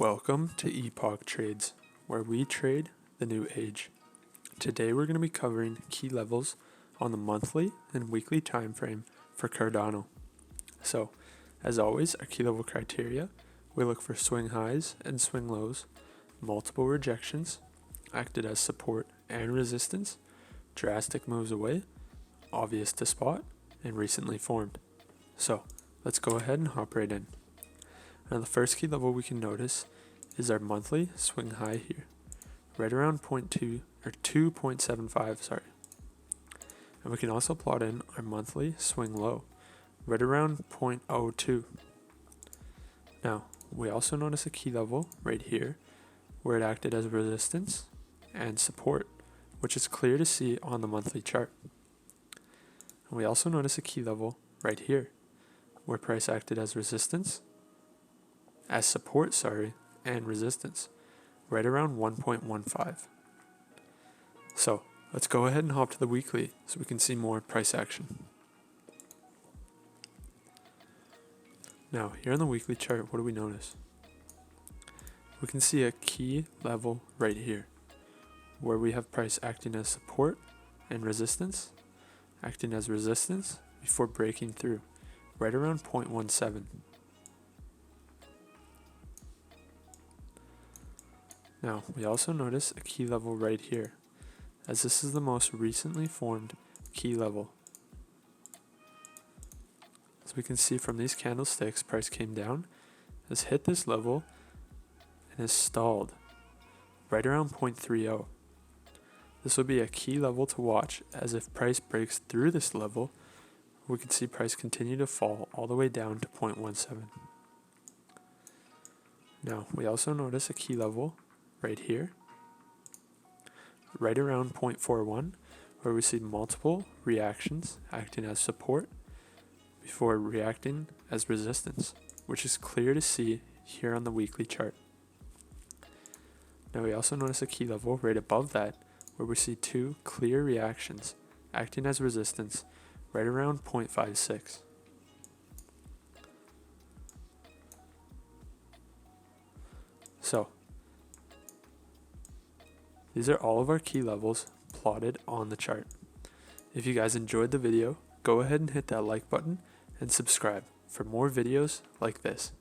Welcome to Epoch Trades, where we trade the new age. Today we're going to be covering key levels on the monthly and weekly time frame for Cardano. So, as always, our key level criteria, we look for swing highs and swing lows, multiple rejections, acted as support and resistance, drastic moves away, obvious to spot, and recently formed. So, let's go ahead and hop right in. Now the first key level we can notice is our monthly swing high here, right around 2.75, And we can also plot in our monthly swing low, right around 0.02. Now, we also notice a key level right here, where it acted as resistance and support, which is clear to see on the monthly chart. And we also notice a key level right here, where price acted as support, and resistance, right around 1.15. So let's go ahead and hop to the weekly so we can see more price action. Now, here on the weekly chart, what do we notice? We can see a key level right here, where we have price acting as support and resistance, acting as resistance before breaking through, right around 0.17. Now, we also notice a key level right here, as this is the most recently formed key level. As we can see from these candlesticks, price came down, has hit this level, and has stalled right around 0.30. This will be a key level to watch, as if price breaks through this level, we could see price continue to fall all the way down to 0.17. Now, we also notice a key level right here, right around 0.41, where we see multiple reactions acting as support before reacting as resistance, which is clear to see here on the weekly chart. Now we also notice a key level right above that, where we see two clear reactions acting as resistance right around 0.56. So, these are all of our key levels plotted on the chart. If you guys enjoyed the video, go ahead and hit that like button and subscribe for more videos like this.